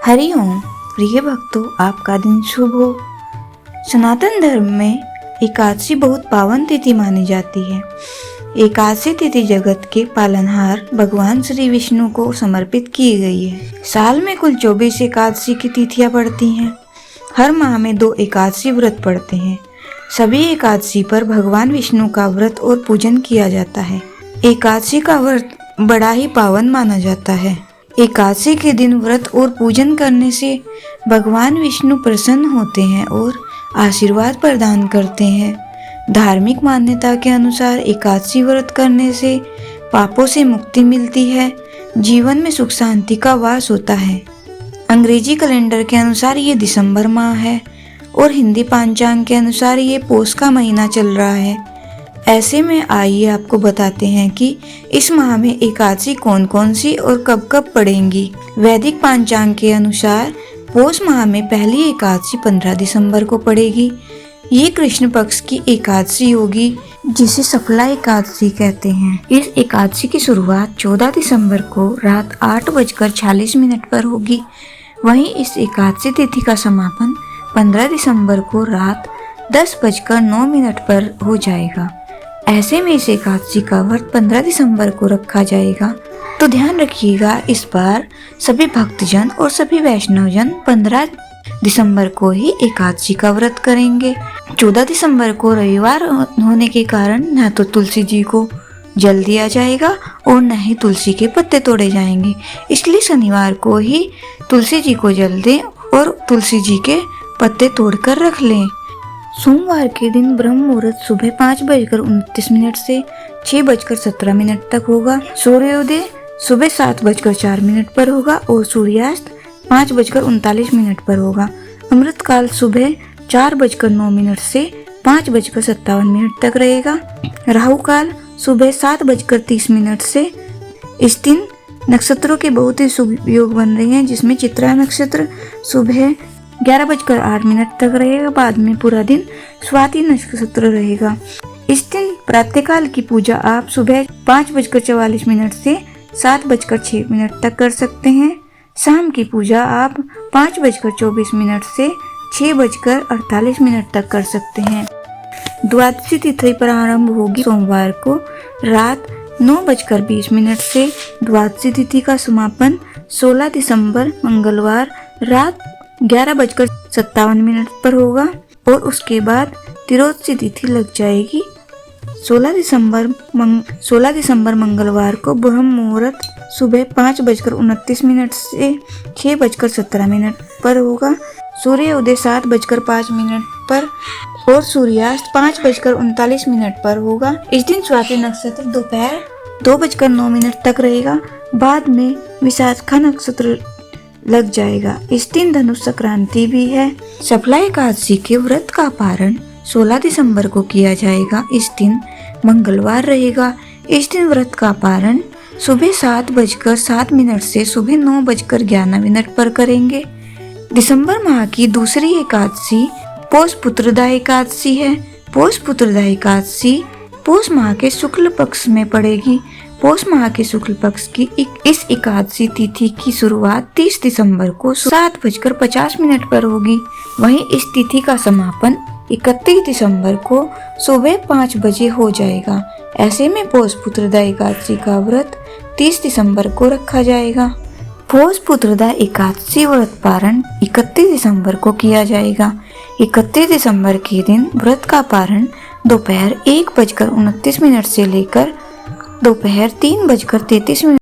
हरिओम प्रिय भक्तों, आपका दिन शुभ हो। सनातन धर्म में एकादशी बहुत पावन तिथि मानी जाती है। एकादशी तिथि जगत के पालनहार भगवान श्री विष्णु को समर्पित की गई है। साल में कुल 24 एकादशी की तिथियां पड़ती हैं। हर माह में 2 एकादशी व्रत पड़ते हैं। सभी एकादशी पर भगवान विष्णु का व्रत और पूजन किया जाता है। एकादशी का व्रत बड़ा ही पावन माना जाता है। एकादशी के दिन व्रत और पूजन करने से भगवान विष्णु प्रसन्न होते हैं और आशीर्वाद प्रदान करते हैं। धार्मिक मान्यता के अनुसार एकादशी व्रत करने से पापों से मुक्ति मिलती है, जीवन में सुख शांति का वास होता है। अंग्रेजी कैलेंडर के अनुसार ये दिसंबर माह है और हिंदी पंचांग के अनुसार ये पौष का महीना चल रहा है। ऐसे में आइए आपको बताते हैं कि इस माह में एकादशी कौन कौन सी और कब कब पड़ेंगी। वैदिक पंचांग के अनुसार पौष माह में पहली एकादशी 15 दिसंबर को पड़ेगी। ये कृष्ण पक्ष की एकादशी होगी, जिसे सफला एकादशी कहते हैं। इस एकादशी की शुरुआत 14 दिसंबर को रात 8:46 पर होगी। वहीं इस एकादशी तिथि का समापन 15 दिसंबर को रात 10:09 पर हो जाएगा। ऐसे में इस एकादशी का व्रत 15 दिसंबर को रखा जाएगा। तो ध्यान रखिएगा, इस बार सभी भक्तजन और सभी वैष्णवजन 15 दिसंबर को ही एकादशी का व्रत करेंगे। 14 दिसंबर को रविवार होने के कारण न तो तुलसी जी को जल दिया जाएगा और न ही तुलसी के पत्ते तोड़े जाएंगे। इसलिए शनिवार को ही तुलसी जी को जल दें और तुलसी जी के पत्ते तोड़कर रख लें। सोमवार के दिन ब्रह्म मुहूर्त सुबह 5:29 से 6:17 तक होगा। सूर्योदय सुबह 7:04 पर होगा और सूर्यास्त 5:39 पर होगा। अमृत काल सुबह 4:09 से 5:57 तक रहेगा। राहु काल सुबह 7:30 से। इस दिन नक्षत्रों के बहुत ही शुभ योग बन रहे हैं, जिसमें चित्रा नक्षत्र सुबह 11:08 तक रहेगा। बाद में पूरा दिन स्वाति नक्षत्र रहेगा। इस दिन प्रातःकाल की पूजा आप सुबह 5:44 से 7:06 तक कर सकते हैं। शाम की पूजा आप 5:24 से 6:48 तक कर सकते हैं। द्वादशी तिथि प्रारंभ होगी सोमवार को रात 9:20 से। द्वादशी तिथि का समापन 16 दिसंबर मंगलवार रात 11:57 पर होगा और उसके बाद त्रियोदशी तिथि लग जाएगी। 16 दिसंबर मंगलवार को ब्रह्म मुहूर्त सुबह 5:29 से 6:17 पर होगा। सूर्योदय 7:05 पर और सूर्यास्त 5:39 पर होगा। इस दिन स्वाति नक्षत्र दोपहर 2:09 तक रहेगा। बाद में विशाखा नक्षत्र लग जाएगा। इस दिन धनुष संक्रांति भी है। सफला एकादशी के व्रत का पारण 16 दिसंबर को किया जाएगा। इस दिन मंगलवार रहेगा। इस दिन व्रत का पारण सुबह 7:07 से सुबह 9:11 पर करेंगे। दिसंबर माह की दूसरी एकादशी पौष पुत्रदा एकादशी है। पौष पुत्रदा एकादशी पौष माह के शुक्ल पक्ष में पड़ेगी। पौष माह के शुक्ल पक्ष की इस एकादशी तिथि की शुरुआत 30 दिसंबर को 7:50 पर होगी। वहीं इस तिथि का समापन 31 दिसंबर को सुबह 5 बजे हो जाएगा। ऐसे में पौष पुत्रदा एकादशी का व्रत 30 दिसंबर को रखा जाएगा। पौष पुत्रदा एकादशी व्रत पारण 31 दिसंबर को किया जाएगा। 31 दिसंबर के दिन व्रत का पारण दोपहर 1:29 से लेकर दोपहर 3:33